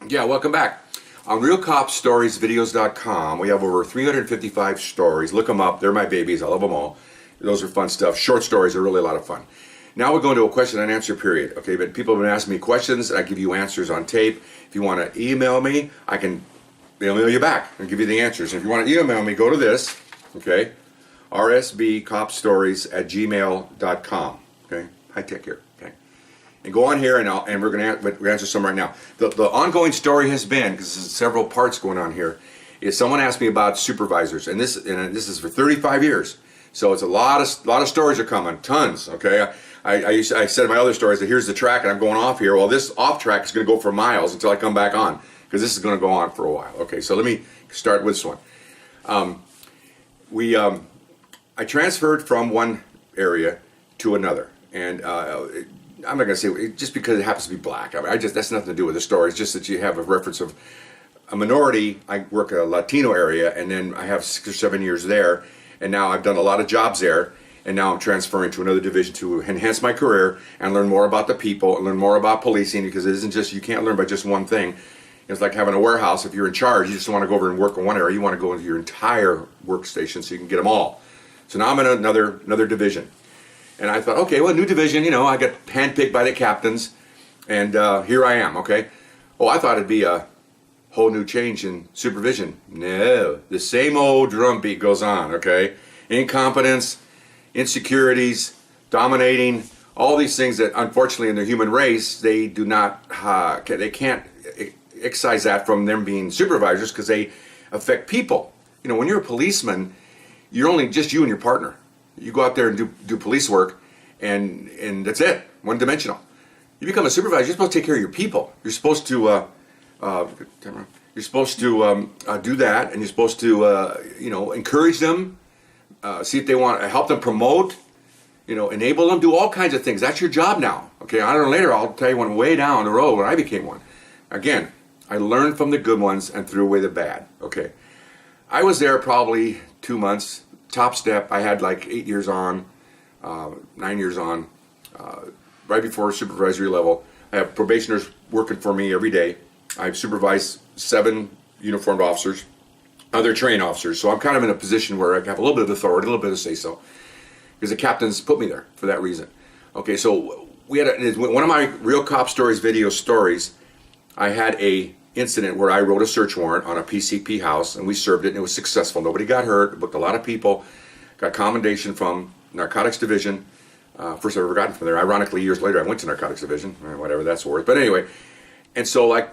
Yeah, welcome back. On RealCopStoriesVideos.com, we have over 355 stories. Look them up. They're my babies. I love them all. Those are fun stuff. Short stories are really a lot of fun. Now we're going to a question and answer period. Okay, but people have been asking me questions, and I give you answers on tape. If you want to email me, I can email you back and give you the answers. And if you want to email me, go to this, okay, rsbcopstories@gmail.com. Okay, high tech here. Okay, and go on here, and we're going to answer some right now. The ongoing story has been, because there's several parts going on here, is someone asked me about supervisors, and this is for 35 years. So it's a lot of stories are coming, tons. Okay, I said in my other stories that here's the track and I'm going off here. Well, this off track is going to go for miles until I come back on, because this is going to go on for a while. Okay, so let me start with this one. I transferred from one area to another, and I'm not going to say just because it happens to be black. I mean, that's nothing to do with the story. It's just that you have a reference of a minority. I work a Latino area, and then I have 6 or 7 years there, and now I've done a lot of jobs there, and now I'm transferring to another division to enhance my career and learn more about the people and learn more about policing, because it isn't just, you can't learn by just one thing. It's like having a warehouse. If you're in charge, you just don't want to go over and work in one area. You want to go into your entire workstation so you can get them all. So now I'm in another division. And I thought, okay, well, new division, you know, I got handpicked by the captains, and here I am, okay? Oh, I thought it'd be a whole new change in supervision. No, the same old drumbeat goes on, okay? Incompetence, insecurities, dominating, all these things that unfortunately in the human race, they do not, they can't excise that from them being supervisors, because they affect people. You know, when you're a policeman, you're only just you and your partner. You go out there and do police work, and that's it, one-dimensional. You become a supervisor, you're supposed to take care of your people. You're supposed to do that, and you're supposed to you know, encourage them, see if they want to help them promote, you know, enable them, do all kinds of things. That's your job now. Okay, I don't know, later I'll tell you one way down the road when I became one. Again, I learned from the good ones and threw away the bad. Okay, I was there probably 2 months. Top step, I had like 8 years on, 9 years on, right before supervisory level. I have probationers working for me every day. I've supervised 7 uniformed officers, other trained officers. So I'm kind of in a position where I have a little bit of authority, a little bit of say-so, because the captains put me there for that reason. Okay, so we had one of my Real Cop Stories video stories. I had a incident where I wrote a search warrant on a PCP house, and we served it, and it was successful. Nobody got hurt, booked a lot of people, got commendation from Narcotics Division. First I've ever gotten from there. Ironically, years later, I went to Narcotics Division, whatever that's worth. But anyway, and so like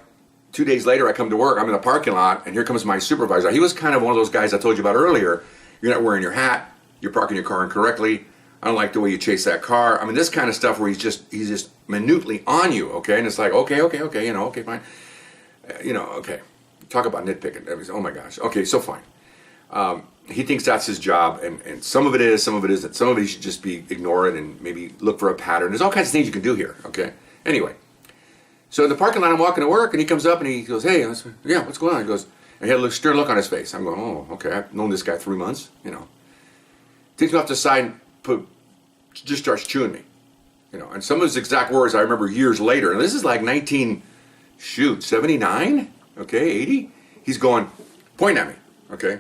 2 days later, I come to work, I'm in the parking lot, and here comes my supervisor. He was kind of one of those guys I told you about earlier. You're not wearing your hat, you're parking your car incorrectly, I don't like the way you chase that car. I mean, this kind of stuff where he's just minutely on you, okay? And it's like, okay, you know, okay, fine. You know, okay, talk about nitpicking. Oh my gosh. Okay, so fine. He thinks that's his job, and some of it is, some of it isn't. Some of it you should just ignore it and maybe look for a pattern. There's all kinds of things you can do here, okay? Anyway, so in the parking lot, I'm walking to work, and he comes up and he goes, hey, yeah, what's going on? He goes, and he had a stern look on his face. I'm going, oh, okay, I've known this guy 3 months, you know. Takes me off to the side and just starts chewing me, you know. And some of his exact words I remember years later, and this is like 79, okay, 80. He's going, point at me, okay.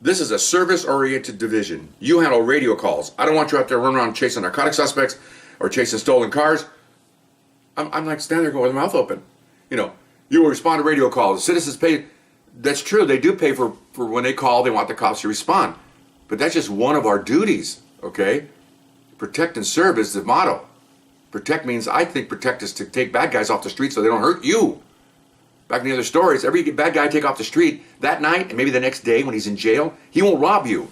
This is a service-oriented division. You handle radio calls. I don't want you out there running around chasing narcotic suspects or chasing stolen cars. I'm like standing there going with my mouth open. You know, you will respond to radio calls. Citizens pay. That's true. They do pay for when they call, they want the cops to respond. But that's just one of our duties, okay? Protect and serve is the motto. Protect means, I think protect is to take bad guys off the street so they don't hurt you. Back in the other stories, every bad guy I take off the street that night and maybe the next day when he's in jail, he won't rob you.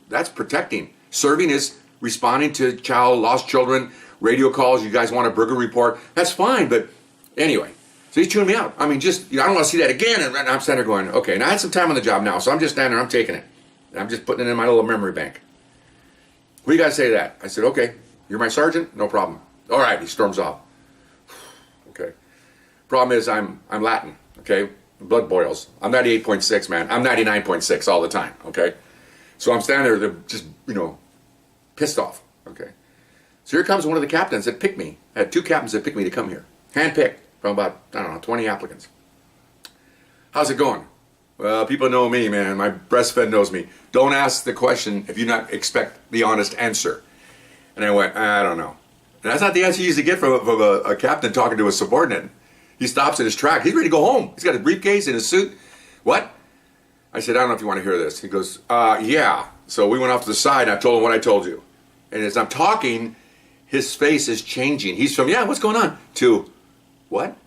That's protecting. Serving is responding to lost children, radio calls, you guys want a burger report. That's fine, but anyway. So he's chewing me out. I mean, just, you know, I don't want to see that again. And I'm standing there going, okay, now I had some time on the job now, so I'm just standing there, I'm taking it. And I'm just putting it in my little memory bank. What do you got to say to that? I said, okay, you're my sergeant? No problem. All right, he storms off. Okay. Problem is I'm Latin, okay? Blood boils. I'm 98.6, man. I'm 99.6 all the time, okay? So I'm standing there just, you know, pissed off, okay? So here comes one of the captains that picked me. I had 2 captains that picked me to come here. Handpicked. from about, I don't know, 20 applicants. How's it going? Well, people know me, man. My breastfed knows me. Don't ask the question if you not expect the honest answer. And I went, I don't know. And that's not the answer you usually get from a captain talking to a subordinate. He stops in his track. He's ready to go home. He's got a briefcase and a suit. What? I said, I don't know if you want to hear this. He goes, yeah. So we went off to the side and I told him what I told you. And as I'm talking, his face is changing. He's from, yeah, what's going on? To, what?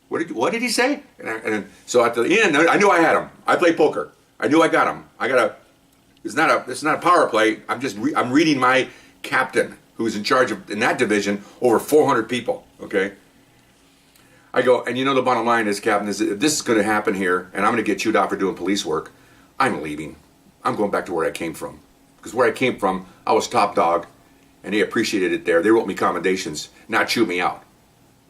What did he say? And so at the end, I knew I had him. I play poker. I knew I got him. It's not a power play. I'm reading my captain, who's in charge of, in that division, over 400 people, okay? I go, and you know the bottom line is, Captain, is if this is going to happen here, and I'm going to get chewed out for doing police work, I'm leaving. I'm going back to where I came from. Because where I came from, I was top dog, and they appreciated it there. They wrote me commendations, not chew me out.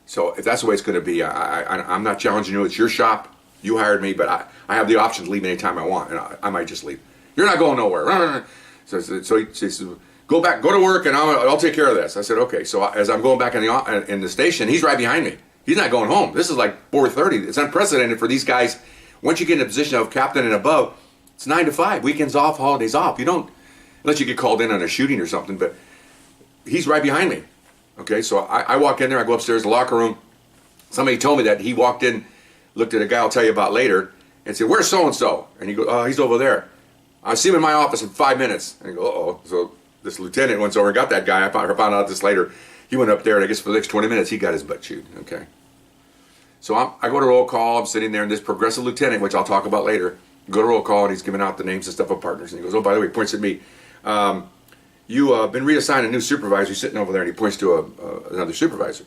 So if that's the way it's going to be, I'm not challenging you. It's your shop. You hired me, but I have the option to leave anytime I want, and I might just leave. You're not going nowhere. So he says, go to work, and I'll take care of this. I said, okay. So as I'm going back in the station, he's right behind me. He's not going home. This is like 4:30. It's unprecedented for these guys. Once you get in a position of captain and above, it's 9 to 5. Weekends off, holidays off. You don't, unless you get called in on a shooting or something, but he's right behind me. Okay, so I walk in there, I go upstairs to the locker room. Somebody told me that he walked in, looked at a guy I'll tell you about later, and said, where's so-and-so? And he goes, oh, he's over there. I see him in my office in 5 minutes. And I go, uh-oh. So this lieutenant went over and got that guy. I found out this later. He went up there, and I guess for the next 20 minutes, he got his butt chewed. Okay. So I go to roll call. I'm sitting there, and this progressive lieutenant, which I'll talk about later, go to roll call, and he's giving out the names and stuff of partners. And he goes, oh, by the way, he points at me. You've been reassigned a new supervisor. He's sitting over there, and he points to another supervisor.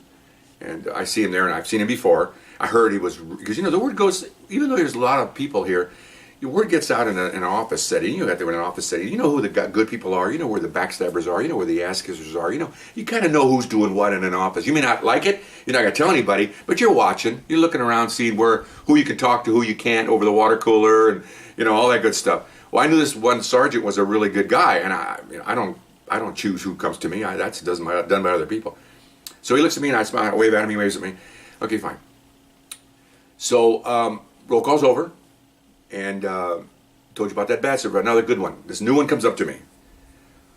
And I see him there, and I've seen him before. I heard he was, because, you know, the word goes, even though there's a lot of people here, the word gets out in an office setting. You got there in an office setting. You know who the good people are. You know where the backstabbers are. You know where the ass kissers are. You kind of know who's doing what in an office. You may not like it. You're not going to tell anybody, but you're watching. You're looking around, seeing who you can talk to, who you can't over the water cooler, and, you know, all that good stuff. Well, I knew this one sergeant was a really good guy, and I don't choose who comes to me. That's done by other people. So he looks at me, and I smile, I wave at him, he waves at me. Okay, fine. So roll call's over, and told you about that bad server, another good one. This new one comes up to me.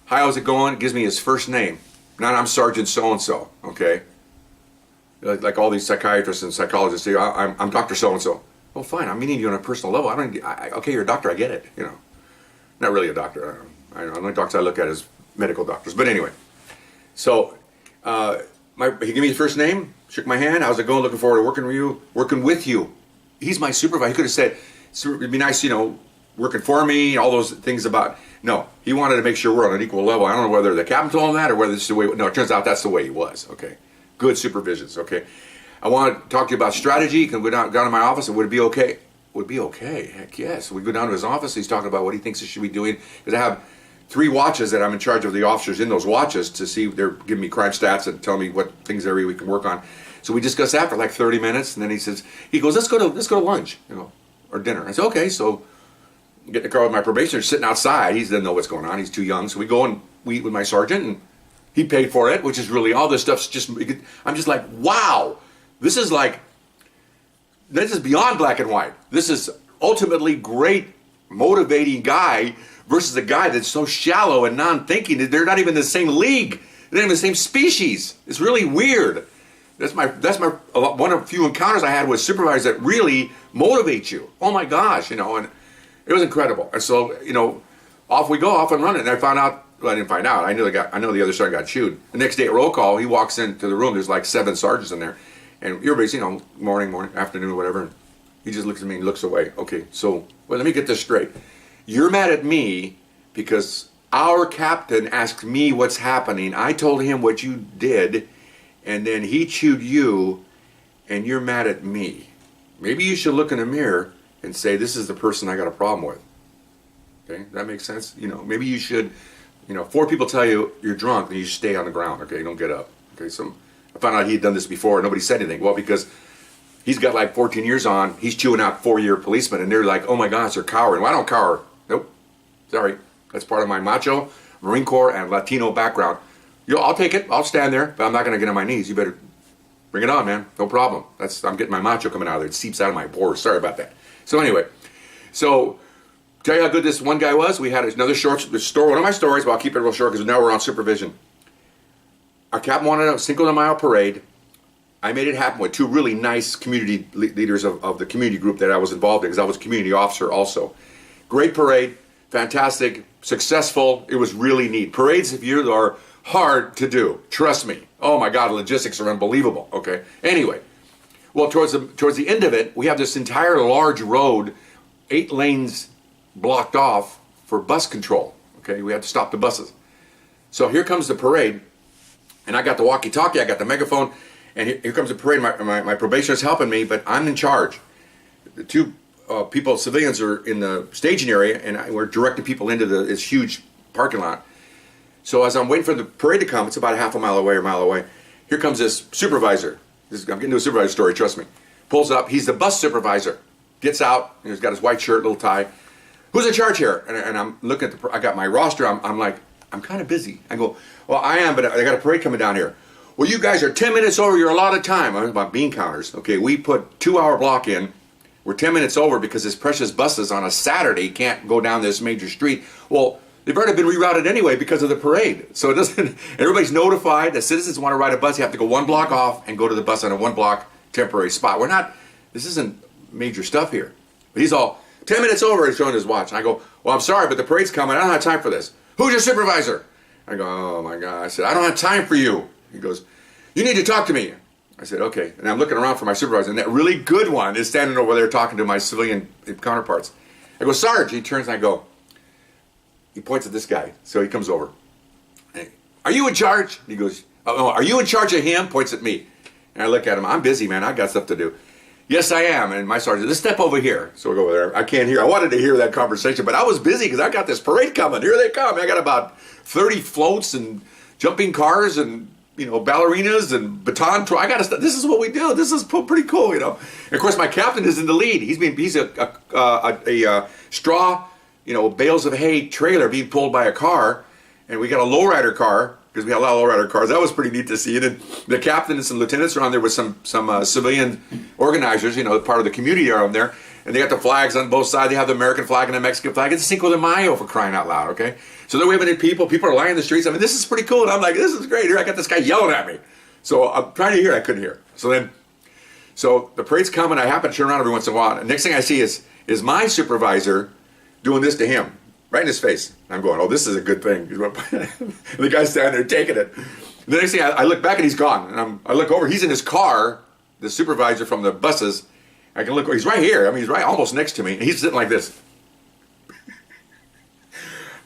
Hi, how's it going? Gives me his first name. Not I'm Sergeant so-and-so, okay? Like all these psychiatrists and psychologists say, I'm Dr. so-and-so. Well, fine, I'm meeting you on a personal level. Okay, you're a doctor, I get it, you know. Not really a doctor. I don't know. Only doctors I look at as medical doctors. But anyway, so he gave me his first name, shook my hand. How's it going? Looking forward to working with you. He's my supervisor. He could have said, it'd be nice, you know, working for me, all those things about. No, he wanted to make sure we're on an equal level. I don't know whether the captain told him that or whether this is the way. No, it turns out that's the way he was. Okay, good supervisions. Okay, I want to talk to you about strategy. Can we go down to my office? And would it be okay? Would be okay. Heck yes. We go down to his office. He's talking about what he thinks he should be doing. Because I have 3 watches that I'm in charge of the officers in those watches to see. They're giving me crime stats and telling me what things area we can work on. So we discuss that for like 30 minutes, and then he goes, let's go to lunch, you know, or dinner. I said, okay. So get in the car with my probationer, sitting outside. He doesn't know what's going on. He's too young. So we go and we eat with my sergeant, and he paid for it, which is really all this stuff's just. I'm just like, wow, this is beyond black and white. This is ultimately great, motivating guy versus a guy that's so shallow and non-thinking that they're not even in the same league. They're not even the same species. It's really weird. That's my one of the few encounters I had with supervisors that really motivate you. Oh my gosh, you know, and it was incredible. And so, you know, off we go, off and running. And I found out. Well, I didn't find out. I know the other sergeant got chewed. The next day at roll call, he walks into the room. There's like 7 sergeants in there. And everybody's, you know, morning, afternoon, whatever. And he just looks at me and looks away. Okay, so, well, let me get this straight. You're mad at me because our captain asked me what's happening. I told him what you did, and then he chewed you, and you're mad at me. Maybe you should look in the mirror and say, this is the person I got a problem with. Okay, that makes sense? You know, maybe you should, you know, 4 people tell you you're drunk, then you should stay on the ground, okay? Don't get up. Okay, so I found out he'd done this before and nobody said anything. Well, because he's got like 14 years on, he's chewing out 4-year policemen, and they're like, oh my gosh, they're cowering. Well, I don't cower. Nope. Sorry. That's part of my macho, Marine Corps, and Latino background. I'll take it. I'll stand there, but I'm not going to get on my knees. You better bring it on, man. No problem. I'm getting my macho coming out of there. It seeps out of my pores. Sorry about that. So anyway, tell you how good this one guy was. We had another short story, one of my stories, but I'll keep it real short because now we're on supervision. Our captain wanted a Cinco de Mayo parade. I made it happen with two really nice community leaders of the community group that I was involved in, because I was a community officer also. Great parade, fantastic, successful. It was really neat. Parades of year are hard to do. Trust me. Oh my God, logistics are unbelievable. Okay. Anyway, well, towards the end of it, we have this entire large road, 8 lanes blocked off for bus control. Okay, we had to stop the buses. So here comes the parade, and I got the walkie-talkie, I got the megaphone, and here comes the parade. My probationer's helping me, but I'm in charge. The two civilians are in the staging area, and we're directing people into this huge parking lot. So as I'm waiting for the parade to come, it's about a mile away. Here comes this supervisor. I'm getting to a supervisor story, trust me. Pulls up, he's the bus supervisor. Gets out, and he's got his white shirt, little tie. Who's in charge here? And I'm looking at I got my roster, I'm like, I'm kind of busy. I go, well, I am, but I got a parade coming down here. Well, you guys are 10 minutes over your allotted time. I'm about bean counters. Okay, we put 2-hour block in. We're 10 minutes over because this precious buses on a Saturday can't go down this major street. Well, they've already been rerouted anyway because of the parade. So it doesn't, everybody's notified. The citizens want to ride a bus, you have to go 1 block off and go to the bus on a 1 block temporary spot. This isn't major stuff here. But he's all, 10 minutes over, he's showing his watch. And I go, well, I'm sorry, but the parade's coming. I don't have time for this. Who's your supervisor? I go, oh my God. I said, I don't have time for you. He goes, you need to talk to me. I said, okay. And I'm looking around for my supervisor, and that really good one is standing over there talking to my civilian counterparts. I go, Sarge. He turns and I go, he points at this guy. So he comes over. Are you in charge? He goes, oh, are you in charge of him? Points at me. And I look at him. I'm busy, man. I got stuff to do. Yes, I am. And my sergeant, let's step over here. So we go over there. I can't hear. I wanted to hear that conversation, but I was busy because I got this parade coming. Here they come. I got about 30 floats and jumping cars and, ballerinas and baton. I got to. This is what we do. This is pretty cool, And of course, my captain is in the lead. He's a straw, bales of hay trailer being pulled by a car, and we got a lowrider car. Because we had a lot of lowrider cars. That was pretty neat to see. And then the captain and some lieutenants are on there with some civilian organizers, part of the community are on there. And they got the flags on both sides. They have the American flag and the Mexican flag. It's Cinco de Mayo, for crying out loud, okay? So they're waving at people. People are lying in the streets. I mean, this is pretty cool. And I'm like, this is great. Here, I got this guy yelling at me. So I'm trying to hear. I couldn't hear. So the parade's coming. I happen to turn around every once in a while. And next thing I see is my supervisor doing this to him. Right in his face. I'm going, oh, this is a good thing. The guy's standing there taking it. The next thing, I look back and he's gone. And I look over, he's in his car, the supervisor from the buses. I can look, he's right here. I mean, he's right almost next to me. And he's sitting like this.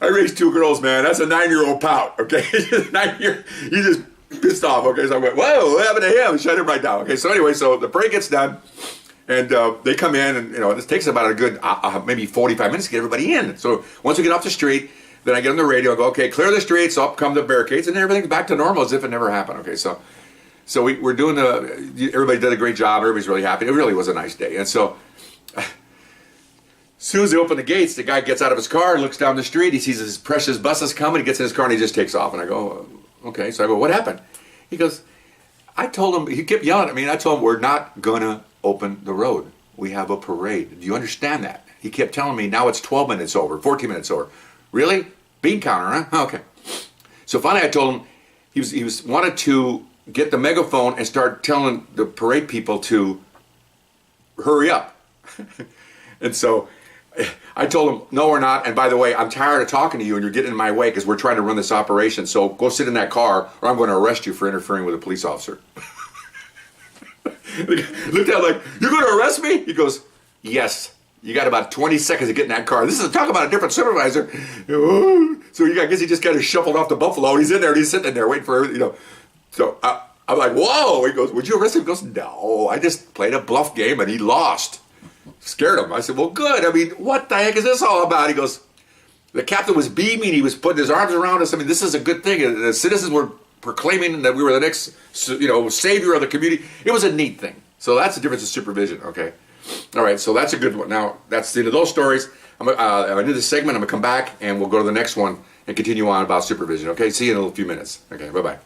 I raised 2 girls, man. That's a 9-year-old pout, okay? He's just pissed off, okay? So I went, whoa, what happened to him? Shut him right down. Okay, so anyway, so the parade gets done. And they come in, and this takes about a good maybe 45 minutes to get everybody in. So once we get off the street, then I get on the radio and go, okay, clear the streets, up come the barricades, and everything's back to normal as if it never happened. Okay, so we're doing everybody did a great job. Everybody's really happy. It really was a nice day. And so as soon as they open the gates, the guy gets out of his car, looks down the street, he sees his precious buses coming, he gets in his car and he just takes off. And I go, okay. So I go, what happened? He goes, I told him, he kept yelling at me, and I told him, we're not gonna open the road. We have a parade. Do you understand that? He kept telling me, now it's 12 minutes over, 14 minutes over. Really? Bean counter, huh? Okay. So finally I told him, he wanted to get the megaphone and start telling the parade people to hurry up. And so I told him, no, we're not. And by the way, I'm tired of talking to you and you're getting in my way because we're trying to run this operation. So go sit in that car or I'm going to arrest you for interfering with a police officer. Looked at him like, you're going to arrest me? He goes, yes. You got about 20 seconds to get in that car. This is talk about a different supervisor. So I guess he just kind of shuffled off the buffalo. And he's in there. And he's sitting there waiting for, So I'm like, whoa. He goes, would you arrest him? He goes, no. I just played a bluff game and he lost. Scared him. I said, well, good. I mean, what the heck is this all about? He goes, the captain was beaming. He was putting his arms around us. I mean, this is a good thing. The citizens were proclaiming that we were the next, savior of the community. It was a neat thing. So that's the difference in supervision, okay? All right, so that's a good one. Now, that's the end of those stories. I did this segment. I'm going to come back, and we'll go to the next one and continue on about supervision, okay? See you in a few minutes. Okay, bye-bye.